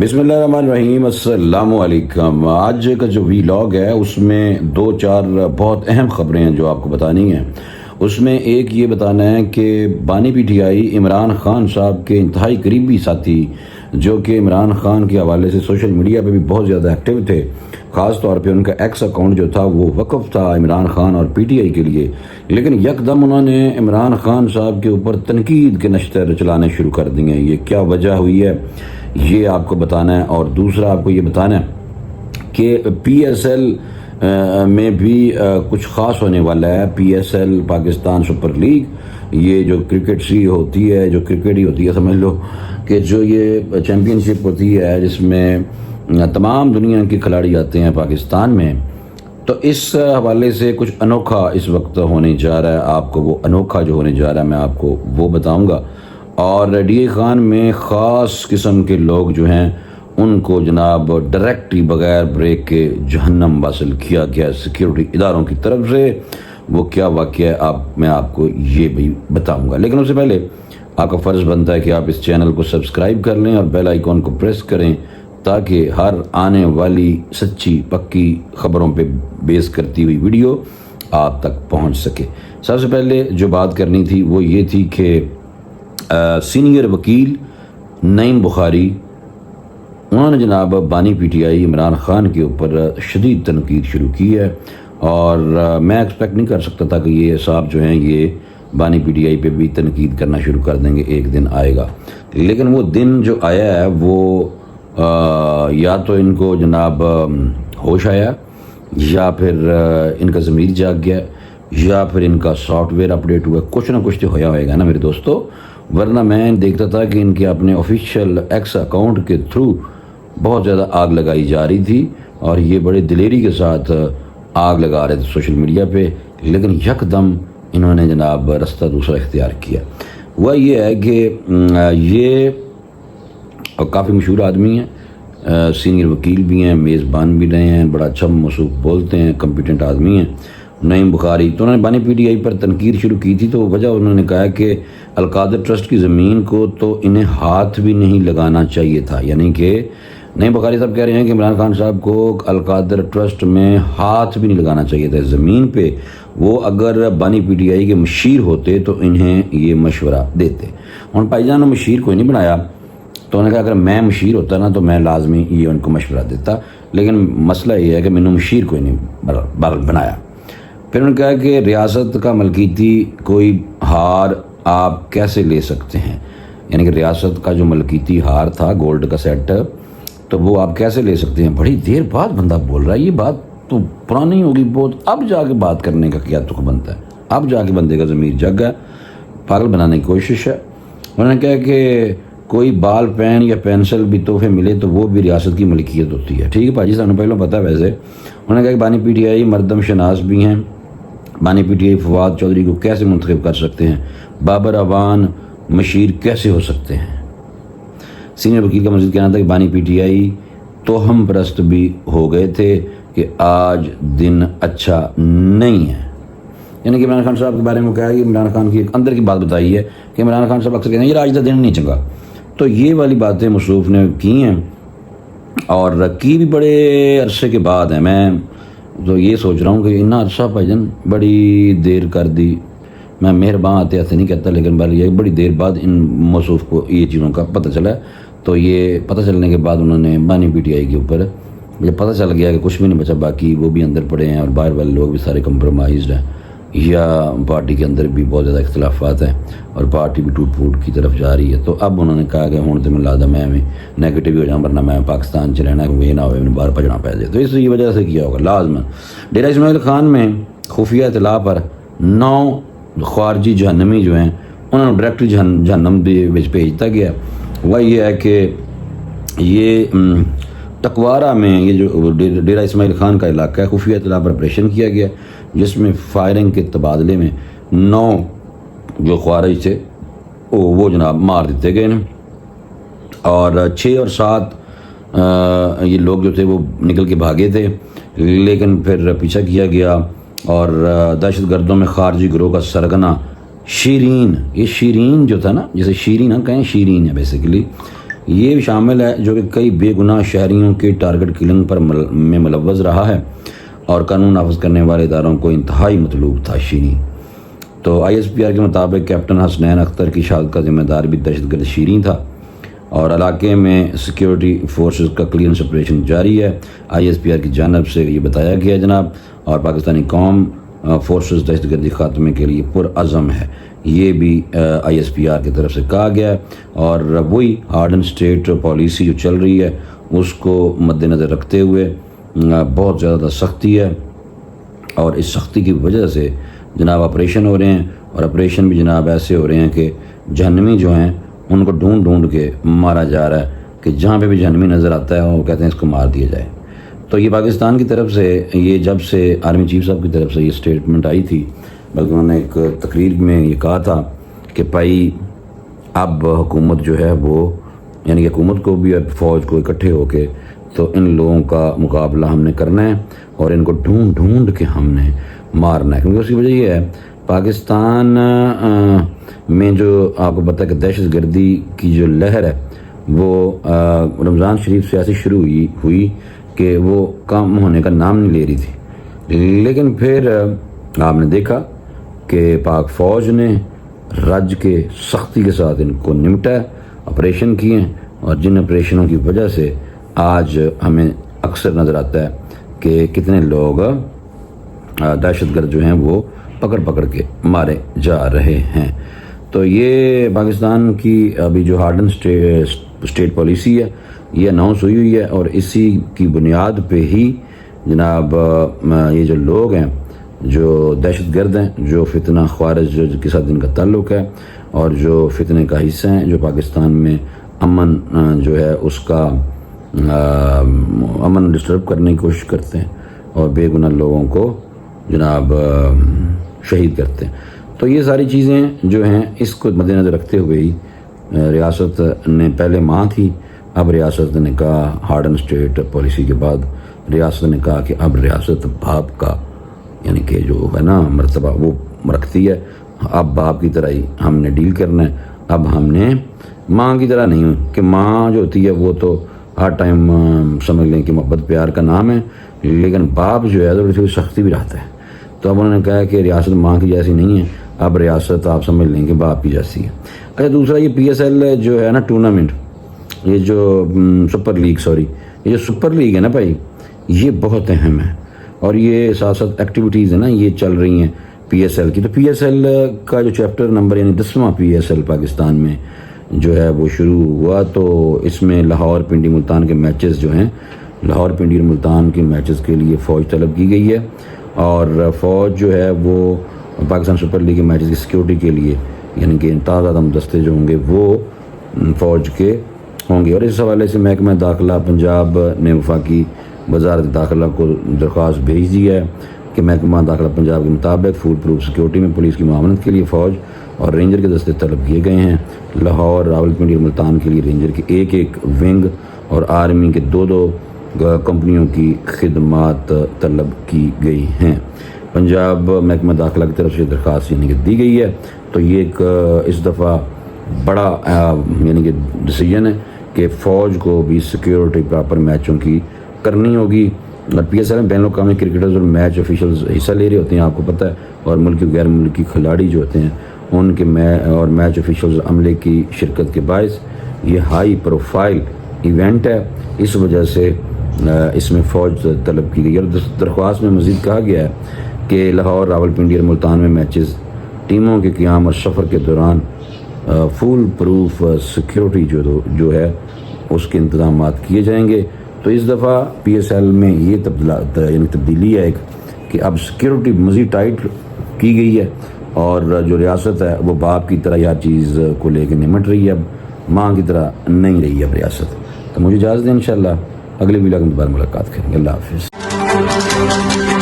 بسم اللہ الرحمن الرحیم، السلام علیکم۔ آج کا جو ویلاگ ہے اس میں دو چار بہت اہم خبریں ہیں جو آپ کو بتانی ہیں۔ اس میں ایک یہ بتانا ہے کہ بانی P T I Imran Khan صاحب کے انتہائی قریبی ساتھی جو کہ عمران خان کے حوالے سے سوشل میڈیا پہ بھی بہت زیادہ ایکٹیو تھے، خاص طور پہ ان کا ایکس اکاؤنٹ جو تھا وہ وقف تھا عمران خان اور پی ٹی آئی کے لیے، لیکن یکدم انہوں نے عمران خان صاحب کے اوپر تنقید کے نشتر چلانے شروع کر دیے ہیں۔ یہ کیا وجہ ہوئی ہے یہ آپ کو بتانا ہے، اور دوسرا آپ کو یہ بتانا ہے کہ پی ایس ایل میں بھی کچھ خاص ہونے والا ہے۔ P S L Pakistan super league, یہ جو کرکٹ سی ہوتی ہے، جو کرکٹ ہی ہوتی ہے سمجھ لو، کہ جو یہ چیمپئن شپ ہوتی ہے جس میں تمام دنیا کے کھلاڑی آتے ہیں پاکستان میں، تو اس حوالے سے کچھ انوکھا اس وقت ہونے جا رہا ہے۔ آپ کو وہ انوکھا جو ہونے جا رہا ہے میں آپ کو وہ بتاؤں گا، اور ڈی اے خان میں خاص قسم کے لوگ جو ہیں ان کو جناب ڈائریکٹلی بغیر بریک کے جہنم واصل کیا گیا سیکیورٹی اداروں کی طرف سے۔ وہ کیا واقعہ ہے میں آپ کو یہ بھی بتاؤں گا، لیکن اس سے پہلے آپ کا فرض بنتا ہے کہ آپ اس چینل کو سبسکرائب کر لیں اور بیل آئیکن کو پریس کریں تاکہ ہر آنے والی سچی پکی خبروں پہ بیس کرتی ہوئی ویڈیو آپ تک پہنچ سکے۔ سب سے پہلے جو بات کرنی تھی وہ یہ تھی کہ سینئر وکیل نعیم بخاری انہوں نے جناب بانی P T I Imran Khan کے اوپر شدید تنقید شروع کی ہے، اور میں ایکسپیکٹ نہیں کر سکتا تھا کہ یہ صاحب جو ہیں یہ بانی پی ٹی آئی پہ بھی تنقید کرنا شروع کر دیں گے، ایک دن آئے گا۔ لیکن وہ دن جو آیا ہے وہ یا تو ان کو جناب ہوش آیا، یا پھر ان کا ضمیر جاگ گیا، یا پھر ان کا سافٹ ویئر اپڈیٹ ہوا، کچھ نہ کچھ تو ہویا ہوئے گا نا میرے دوستو، ورنہ میں دیکھتا تھا کہ ان کے اپنے آفیشیل ایکس اکاؤنٹ کے تھرو بہت زیادہ آگ لگائی جا رہی تھی، اور یہ بڑے دلیری کے ساتھ آگ لگا رہے تھے سوشل میڈیا پہ، لیکن یکدم انہوں نے جناب رستہ دوسرا اختیار کیا۔ وہ یہ ہے کہ یہ کافی مشہور آدمی ہیں، سینئر وکیل بھی ہیں، میزبان بھی رہے ہیں، بڑا اچھا موصوف بولتے ہیں، کمپیٹنٹ آدمی ہیں نعیم بخاری۔ تو انہوں نے بانی پی ٹی آئی پر تنقید شروع کی تھی، تو وجہ انہوں نے کہا کہ القادر ٹرسٹ کی زمین کو تو انہیں ہاتھ بھی نہیں لگانا چاہیے تھا، یعنی کہ نعیم بخاری صاحب کہہ رہے ہیں کہ عمران خان صاحب کو القادر ٹرسٹ میں ہاتھ بھی نہیں لگانا چاہیے تھا زمین پہ۔ وہ اگر بانی پی ٹی آئی کے مشیر ہوتے تو انہیں یہ مشورہ دیتے۔ ان بھائی جان نے مشیر کوئی نہیں بنایا، تو انہوں نے کہا اگر میں مشیر ہوتا نا تو میں لازمی یہ ان کو مشورہ دیتا، لیکن مسئلہ یہ ہے کہ میں نے مشیر کوئی نہیں بنایا۔ پھر انہوں نے کہا کہ ریاست کا ملکیتی کوئی ہار آپ کیسے لے سکتے ہیں، یعنی کہ ریاست کا جو ملکیتی ہار تھا گولڈ کا سیٹ، تو وہ آپ کیسے لے سکتے ہیں؟ بڑی دیر بعد بندہ بول رہا ہے، یہ بات تو پرانی ہوگی بہت، اب جا کے بات کرنے کا کیا تک بنتا ہے، اب جا کے بندے کا ضمیر جگ ہے، پاگل بنانے کی کوشش ہے۔ انہوں نے کہا کہ کوئی بال پین یا پینسل بھی تحفے ملے تو وہ بھی ریاست کی ملکیت ہوتی ہے۔ ٹھیک ہے بھائی جی، سانو پہلے پتہ ہے۔ ویسے انہوں نے کہا کہ بانی پی ٹی آئی مردم شناس بھی ہیں، بانی پی ٹی آئی فواد چودھری کو کیسے منتخب کر سکتے ہیں، بابر اوان مشیر کیسے ہو سکتے ہیں۔ سینئر وکیل کا مزید کہنا تھا کہ بانی پی ٹی آئی توہم پرست بھی ہو گئے تھے کہ آج دن اچھا نہیں ہے، یعنی کہ عمران خان صاحب کے بارے میں کہا کہ عمران خان کی ایک اندر کی بات بتائی ہے کہ عمران خان صاحب اکثر کہتے ہیں یہ آج کا دن نہیں چنگا، تو یہ والی باتیں مصروف نے کی ہیں، اور کی بھی بڑے عرصے کے بعد ہیں۔ میں تو یہ سوچ رہا ہوں کہ اتنا عرصہ بھائی جان بڑی دیر کر دی، میں مہربان آتے ایسے نہیں کہتا، لیکن یہ بڑی دیر بعد ان موصوف کو یہ چیزوں کا پتہ چلا ہے۔ تو یہ پتہ چلنے کے بعد انہوں نے بانی پی ٹی آئی کے اوپر جب پتہ چل گیا کہ کچھ بھی نہیں بچا، باقی وہ بھی اندر پڑے ہیں اور باہر والے لوگ بھی سارے کمپرومائزڈ ہیں، یا پارٹی کے اندر بھی بہت زیادہ اختلافات ہیں اور پارٹی بھی ٹوٹ پھوٹ کی طرف جا رہی ہے، تو اب انہوں نے کہا کہ ہوں تو میں لازم میں نیگیٹو ہو جاؤں، ورنہ میں پاکستان چ رہنا یہ نہ ہوئے باہر بھجنا پہ جائے، تو اس وجہ سے کیا ہوگا لازمن۔ ڈیرہ اسماعیل خان میں خفیہ اطلاع پر 9 خارجی جہنمی جو ہیں انہوں نے ڈائریکٹلی جہنم بھیج دیا گیا۔ وہ یہ ہے کہ یہ ٹکوارہ میں یہ جو ڈیرہ اسماعیل خان کا علاقہ ہے، خفیہ اطلاع پر آپریشن کیا گیا جس میں فائرنگ کے تبادلے میں 9 جو خوارج تھے وہ جناب مار دیتے گئے ہیں، اور 6 اور 7 یہ لوگ جو تھے وہ نکل کے بھاگے تھے، لیکن پھر پیچھا کیا گیا، اور دہشت گردوں میں خارجی گروہ کا سرگنا شیرین، یہ شیرین جو تھا نا، جسے شیرین نہ کہیں، شیرین ہے بیسیکلی، یہ بھی شامل ہے جو کہ کئی بے گناہ شہریوں کے ٹارگٹ کلنگ پر میں ملوث رہا ہے اور قانون نافذ کرنے والے اداروں کو انتہائی مطلوب تھا شیریں۔ تو آئی ایس پی آر کے مطابق کیپٹن حسنین اختر کی شہادت کا ذمہ دار بھی دہشت گرد شیریں تھا اور علاقے میں سیکیورٹی فورسز کا کلیئرنس آپریشن جاری ہے۔ آئی ایس پی آر کی جانب سے یہ بتایا گیا ہے جناب، اور پاکستانی قوم فورسز دہشت گردی خاتمے کے لیے پرعزم ہے، یہ بھی آئی ایس پی آر کی طرف سے کہا گیا ہے۔ اور وہی ہارڈن اسٹیٹ پالیسی جو چل رہی ہے اس کو مد نظر رکھتے ہوئے بہت زیادہ سختی ہے، اور اس سختی کی وجہ سے جناب آپریشن ہو رہے ہیں، اور آپریشن بھی جناب ایسے ہو رہے ہیں کہ جہنمی جو ہیں ان کو ڈھونڈ ڈھونڈ کے مارا جا رہا ہے، کہ جہاں پہ بھی جہنمی نظر آتا ہے وہ کہتے ہیں اس کو مار دیا جائے۔ تو یہ پاکستان کی طرف سے یہ جب سے آرمی چیف صاحب کی طرف سے یہ اسٹیٹمنٹ آئی تھی، بلکہ انہوں نے ایک تقریر میں یہ کہا تھا کہ بھائی اب حکومت جو ہے وہ، یعنی کہ حکومت کو بھی اور فوج کو اکٹھے ہو کے تو ان لوگوں کا مقابلہ ہم نے کرنا ہے اور ان کو ڈھونڈ ڈھونڈ کے ہم نے مارنا ہے، کیونکہ اس کی وجہ یہ ہے پاکستان میں جو آپ کو پتہ ہے کہ دہشت گردی کی جو لہر ہے وہ رمضان شریف سے ایسی شروع ہوئی کہ وہ کم ہونے کا نام نہیں لے رہی تھی، لیکن پھر آپ نے دیکھا کہ پاک فوج نے رج کے سختی کے ساتھ ان کو نمٹا ہے، آپریشن کیے ہیں، اور جن آپریشنوں کی وجہ سے آج ہمیں اکثر نظر آتا ہے کہ کتنے لوگ دہشت گرد جو ہیں وہ پکڑ کے مارے جا رہے ہیں۔ تو یہ پاکستان کی ابھی جو ہارڈن اسٹیٹ پالیسی ہے یہ اناؤنس ہوئی ہے، اور اسی کی بنیاد پہ ہی جناب یہ جو لوگ ہیں جو دہشت گرد ہیں، جو فتنہ خوارج کے ساتھ ان کا تعلق ہے اور جو فتنے کا حصہ ہیں، جو پاکستان میں امن جو ہے اس کا امن ڈسٹرب کرنے کی کوشش کرتے ہیں اور بے گناہ لوگوں کو جناب شہید کرتے ہیں۔ تو یہ ساری چیزیں جو ہیں اس کو مد نظر رکھتے ہوئے ہی ریاست نے پہلے ماں تھی، اب ریاست نے کہا ہارڈن اسٹیٹ پالیسی کے بعد ریاست نے کہا کہ اب ریاست باپ کا یعنی کہ جو ہے نا مرتبہ وہ رکھتی ہے، اب باپ کی طرح ہی ہم نے ڈیل کرنا ہے، اب ہم نے ماں کی طرح نہیں کہ ماں جو ہوتی ہے وہ تو ہر ٹائم سمجھ لیں کہ محبت پیار کا نام ہے، لیکن باپ جو ہے تو سختی بھی رہتا ہے۔ تو اب انہوں نے کہا کہ ریاست ماں کی جیسی نہیں ہے، اب ریاست آپ سمجھ لیں کہ باپ کی جیسی ہے۔ اچھا دوسرا یہ پی ایس ایل جو ہے نا ٹورنامنٹ، یہ جو سپر لیگ یہ جو سپر لیگ ہے نا بھائی، یہ بہت اہم ہے، اور یہ ساتھ ساتھ ایکٹیویٹیز ہیں نا یہ چل رہی ہیں پی ایس ایل کی۔ تو پی ایس ایل کا جو چیپٹر نمبر یعنی 10واں پی ایس ایل پاکستان میں جو ہے وہ شروع ہوا، تو اس میں لاہور پنڈی ملتان کے میچز جو ہیں، لاہور پنڈی اور ملتان کے میچز کے لیے فوج طلب کی گئی ہے، اور فوج جو ہے وہ پاکستان سپر لیگ کے میچز کی سیکیورٹی کے لیے یعنی کہ انتظامی عدم دستے جو ہوں گے وہ فوج کے ہوں گے۔ اور اس حوالے سے محکمہ داخلہ پنجاب نے وفاقی وزارت داخلہ کو درخواست بھیج دی ہے کہ محکمہ داخلہ پنجاب کے مطابق فول پروف سیکیورٹی میں پولیس کی معاونت کے لیے فوج اور رینجر کے دستے طلب کیے گئے ہیں۔ لاہور، راولپنڈی اور ملتان کے لیے رینجر کے ایک ونگ اور آرمی کے دو کمپنیوں کی خدمات طلب کی گئی ہیں۔ پنجاب محکمہ داخلہ کی طرف سے درخواست یعنی کہ دی گئی ہے، تو یہ ایک اس دفعہ بڑا یعنی کہ ڈیسیجن ہے کہ فوج کو بھی سیکیورٹی پراپر میچوں کی کرنی ہوگی۔ اور پی ایس ایل میں بین الاقوامی کرکٹرز اور میچ آفیشلز حصہ لے رہے ہوتے ہیں، آپ کو پتہ ہے، اور ملکی و غیر ملکی کھلاڑی جو ہوتے ہیں ان کے اور میچ آفیشلز عملے کی شرکت کے باعث یہ ہائی پروفائل ایونٹ ہے، اس وجہ سے اس میں فوج طلب کی گئی۔ اور درخواست میں مزید کہا گیا ہے کہ لاہور، راولپنڈی اور ملتان میں میچز ٹیموں کے قیام اور سفر کے دوران فول پروف سیکیورٹی جو ہے اس کے انتظامات کیے جائیں گے۔ تو اس دفعہ پی ایس ایل میں یہ تبدیلی ہے ایک کہ اب سیکیورٹی مزید ٹائٹ کی گئی ہے، اور جو ریاست ہے وہ باپ کی طرح ہر چیز کو لے کے نمٹ رہی ہے، اب ماں کی طرح نہیں رہی ہے اب ریاست۔ تو مجھے اجازت دیں، انشاءاللہ اگلے ویلاگ میں دوبارہ ملاقات کریں گے۔ اللہ حافظ۔